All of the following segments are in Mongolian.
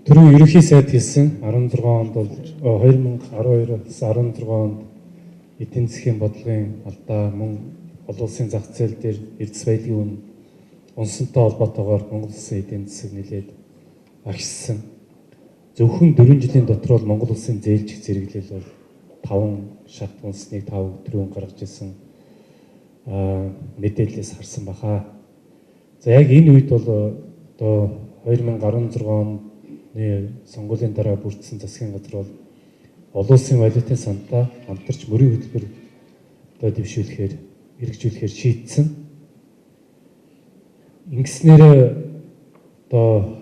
Түрүү ерөнхий сайд хэлсэн 16 онд бол 2012-16 онд эдийн засгийн бодлогын алдаа мөн олон улсын зах зээл дээр эрдэс баялагын унсантай холбоотойгоор Монгол улсын эдийн засаг нэлээд агшсан. Зөвхөн 4 жилийн дотор бол Монгол улсын зээлжих зэрэглэл бол 5 шат унсныг 5 өдрөөр гаргаж ирсэн мэдээлэлээс харсан баха. За яг энэ үед бол одоо 2016 оны сонгуулийн дараа бүрдсэн засгийн газар бол олон улсын валютын сандаа хамтарч мөрийн хөтөлбөр одоо дэвшүүлэхээр хэрэгжүүлэхээр шийдсэн. Ингэснээр одоо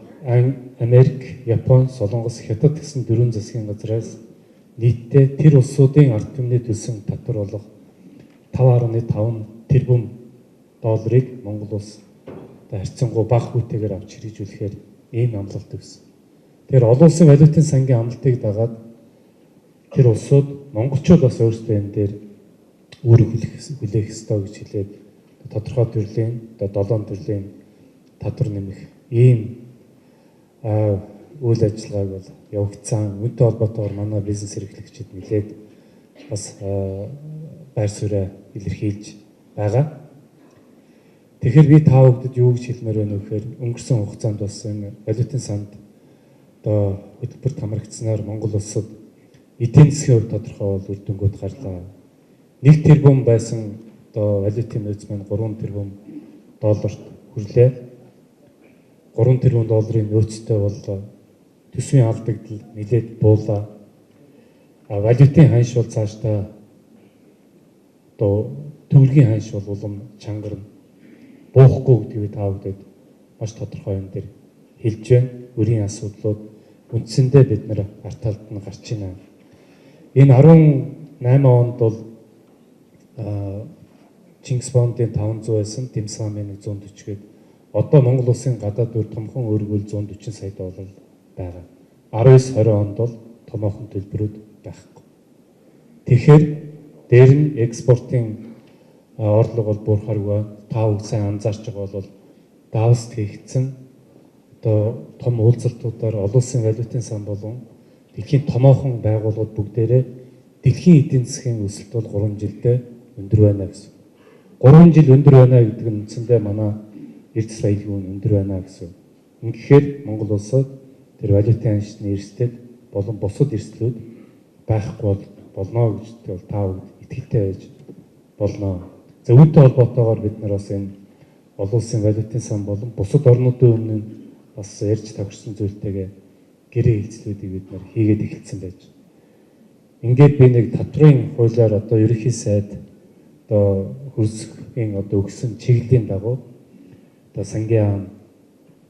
Америк, Япон, Солонгос, Хятад гэсэн 4 засгийн газраас нийтдээ тэр улсуудын ард түмний төлсөн татвар болох 5.5 тэрбум долларыг Монгол улс харьцангуй бага хүүтэйгээр авч хэрэгжүүлэхээр ийм амлалт өгсөн. Тэгэхээр олон улсын валютын сангийн амлалтыг дагаад тэр улсууд монголчууд бас өөрсдөө энэ дээр үүрэг хүлээх ёстой гэж хэлээд тодорхой төрлийн одоо 7 төрлийн татвар нэмэх ийм үйл ажиллагааг бол явагдсан. Үүнтэй холбоотойгоор манай бизнес эрхлэгчид нэлээд бас байр сууриа илэрхийлж байгаа. Тэгэхээр би та бүхэнд юу гэж хэлмээр байна вэ гэхээр өнгөрсөн хугацаанд бас энэ валютын санд одоо хөтөлбөрт хамрагдсанаар Монгол улсад эдийн засгийн хувьд тодорхой бол үр дүнгууд гарлаа. 1 тэрбум байсан одоо валютын нөөц маань 3 тэрбум долларт хүрлээ. 3 тэрбум долларын нөөцтэй бол төсвийн алдагдал нэлээд буулаа. Валютын ханш бол цаашдаа одоо төгрөгийн ханш бол улам чангарна. Буухгүй гэдгийг та бүхэнд маш тодорхой юм дээр хэлж байна. Өрийн асуудлууд үндсэндээ бид нар арт талд нь гарч байна. Энэ 18 онд бол Чингис Бондын 500 байсан, Дэмсамын 140 гээд одоо Монгол улсын гадаад үр томхон өргөл 140 сая доллар байгаа. 19-20 онд бол томоохон төлбөрүүд байхгүй. Тэгэхээр дээр нь экспортын орлого бол буурхааргүй. Та бүхэн сайн анзаарч байгаа бол Давост хийгдсэн одоо том уулзалтуудаар олон улсын валютын сан болон дэлхийн томоохон байгууллагууд бүгдээрээ дэлхийн эдийн засгийн өсөлт бол 3 жилдээ өндөр байна гэсэн. 3 жил өндөр байна гэдэг нь үндсэндээ манай эрдэс баялагын өндөр байна гэсэн. Ингэхээр Монгол улсад тэр валютын ханшны эрсдэл болон бусад эрсдлүүд байхгүй болно гэж та бүхэн итгэлтэй байж болно. За үүнтэй холбоотойгоор бид нар бас энэ олон улсын валютын сан болон бусад орнуудын өмнө бас ярьж тохирсон зүйлтэйгээ гэрээ хэлцлүүдийг бид нар хийгээд эхэлсэн байж. Ингээд би нэг татврын хуулиар одоо ерөнхий сайд одоо хөрсгийн одоо өгсөн чиглэлийн дагуу одоо сангийн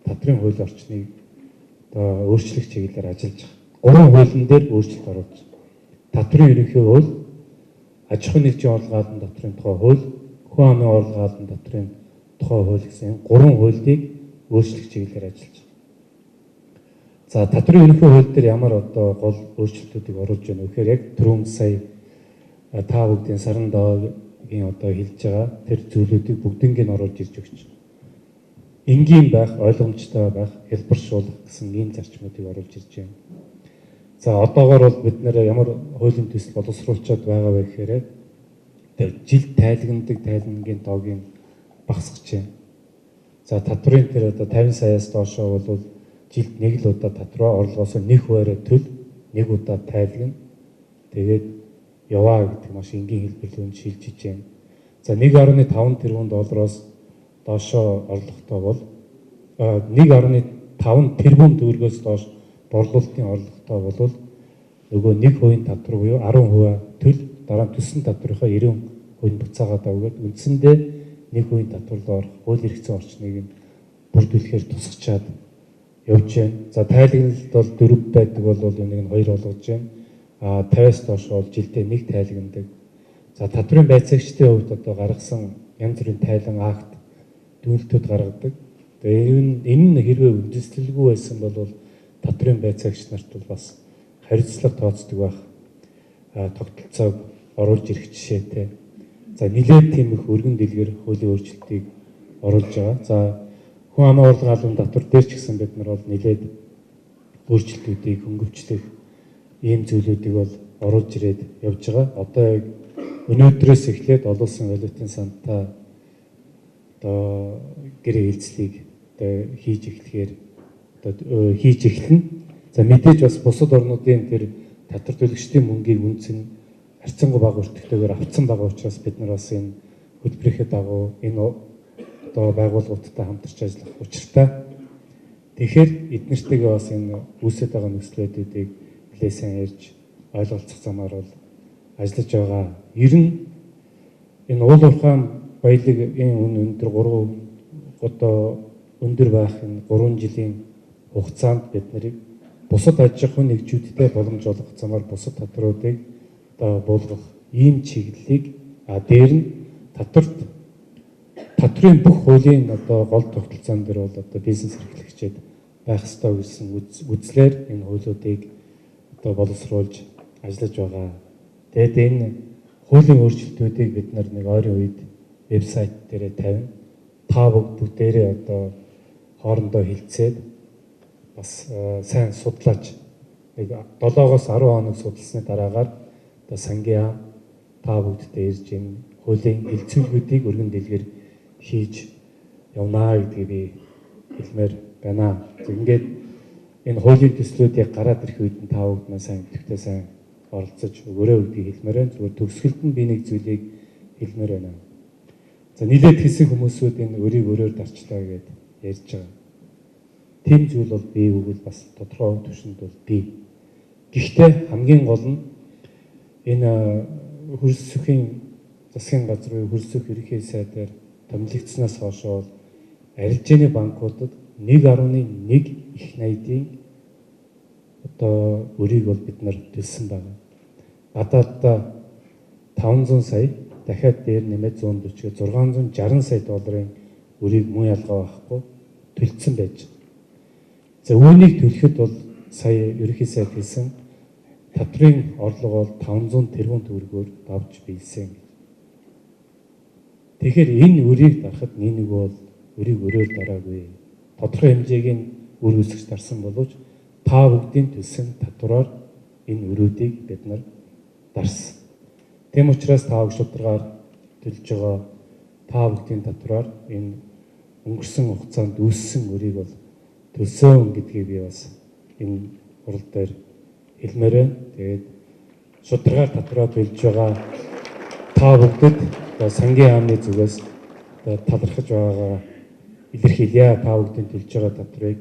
татврын хууль орчныг одоо өөрчлөх чиглэлээр ажиллаж байгаа. 3 хуулийн дээр өөрчлөлт оруулж. Татврын ерөнхий хууль, аж ахуйн нэгжийн орлогын татврын тухай хууль, хүн амын орлогын татврын тухай хууль гэсэн 3 хуулийг өөрчлөх чиглэлээр ажиллаж байна. За татврын ерөнхий хууль дээр ямар одоо гол өөрчлөлтүүдийг оруулж байна вэ гэхээр яг түрүүн сая та бүгдийн саран доогийн одоо хэлж байгаа тэр зүйлүүдийг бүгднийг нь оруулж ирж өгч. Энгийн байх, ойлгомжтой байх, хэлбэршүүлэх гэсэн ийм зарчмуудыг оруулж ирж байна. За одоогоор бол бид нэр ямар хуулийн төсөл боловсруулчаад байгаа вэ гэхээр жил тайлагнадаг тайлангийн тоогийг багасгаж байна. За татврын тэр одоо 50 саяас доошоо бол жилд нэг л удаа татвараа орлогоос нэг хуваараа төл нэг удаа тайлагна. Тэгээд яваа гэдэг маш энгийн хэлбэрлүүнд шилжиж байна. За 1.5 тэрбум доллароос доошоо орлоготой бол 1.5 тэрбум төгрөгөөс доош борлуулалтын орлоготой бол нөгөө 1% татвар буюу 10% төл дараа нь төссөн татврынхаа 90% буцаагаад авгээд үндсэндээ 1% татварлаар орох хууль эрх зүйн орчныг нь бүрдүүлэхээр тусгачаад явж байна. За тайлагналт бол 4 байдаг бол энийг нь 2 болгож байна. 50-аас доош бол жилдээ 1 тайлагнадаг. За татврын байцаагчдын хувьд одоо гаргасан янз бүрийн тайлан акт дүгнэлтүүд гаргадаг. Тэгээ энэ нь хэрвээ үндэслэлгүй байсан бол татврын байцаагч нарт бол бас хариуцлага тооцдог байх тогтолцоог оруулж ирэх жишээтэй. За нэлээд тийм их өргөн дэлгэр хуулийн өөрчлөлтийг оруулж байгаа. За хүн амын орлогын албан татвар дээр ч гэсэн бид нар бол нэлээд өөрчлөлтүүдийг хөнгөвчлөх ийм зүйлүүдийг бол оруулж ирээд явж байгаа. Одоо яг өнөөдрөөс эхлээд олон улсын валютын сантай одоо гэрээ хэлцлийг одоо хийж эхлэхээр одоо хийж эхэлнэ. За мэдээж бас бусад орнуудын тэр татвар төлөгчдийн мөнгийг үнц нь харьцангуй бага өртөгтэйгээр авцсан байгаа учраас бид нар бас энэ хөтөлбөрийнхээ дагуу энэ одоо байгууллагуудтай хамтарч ажиллах учиртай. Тэгэхээр эднэртэйгээ бас энэ үүсэж байгаа нөхцөлүүдийг нэлээд сайн ярьж ойлголцох замаар бол ажиллаж байгаа. Ер нь энэ уул уурхайн баялагын үн өндөр 3 одоо өндөр байх энэ 3 жилийн хугацаанд бид нарыг бусад аж ахуйн нэгжүүдтэй боломж олгох замаар бусад татваруудыг одоо буулгах ийм чиглэлийг дээр нь татврын бүх хуулийн одоо гол тогтолцоон дээр бол одоо бизнес эрхлэгчид байх ёстой гэсэн үзлээр энэ хуулиудыг одоо боловсруулж ажиллаж байгаа. Тэгэд энэ хуулийн өөрчлөлтүүдийг бид нэг ойрын үед вебсайт дээрээ тавина. Та бүгдээрээ одоо хоорондоо хилцээд бас сайн судлаач. Нэг 7-оос 10 хоног судалсны дараагаар одоо сангийн та бүгдтэй ирж энэ хуулийн хэлцүүлгүүдийг өргөн дэлгэр хийж явнаа гэдгийг би хэлмээр байна. Ингээд энэ хуулийн төслүүдийг гараад ирэх үед та бүгд маань сайн идэвхтэй сайн оролцож өгөөрэй гэдгийг хэлмээр байна. Зүгээр төгсгөлд нь би нэг зүйлийг хэлмээр байна. За нийлээд хэсэг хүмүүсүүд энэ өрийг өрөөр дарчлаа гэдээ ярьж байгаа. Тэм зүйл бол бий үгүй бас тодорхой түвшинд бол бий. Гэхдээ хамгийн гол нь энэ хөрс сүхийн засгийн газрын хөрс сүх ерөнхий сайдаар томилогдсноос хойш бол арилжааны банкудад 1.1 их найдын одоо өрийг бол бид нар төлсөн байна. Гадааддаа 500 сая дахиад дээр нэмээд 140-г 660 сая долларын өрийг мөн ялгаа байхгүй төлсөн байж. За үүнийг төлөхөд бол сая ерөнхий сайд хэлсэн татврын орлого бол 500 тэрбум төгрөгөөр давж биелсэн. Тэгэхээр энэ өрийг дарахад нэг бол өрийг өрөөр дараагүй. Тодорхой хэмжээгийн үр өсгч дарсан боловч та бүгдийн төлсөн татвараар энэ өрүүдийг бид нар дарсан. Тэм учраас та бүгд шударгаар төлж байгаа та бүгдийн татвараар энэ өнгөрсөн хугацаанд үүссэн өрийг бол төлсөн гэдгийг би бас энэ урал дээр хэлмээр байна. Тэгээд шударгаар татвараа төлж байгаа та бүгдэд сангийн яамны зүгээс талархаж байгаагаа илэрхийлье. Та бүгдийн төлж байгаа татварыг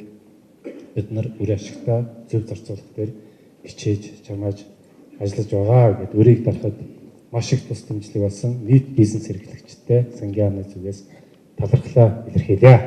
бид нар үр ашигтай зөв зарцуулах дээр хичээж чамааж ажиллаж байгаа гэдээ өрийг дарахад маш их тус дэмжлэг болсон нийт бизнес эрхлэгчтэй сангийн яамны зүгээс талархлаа илэрхийлье.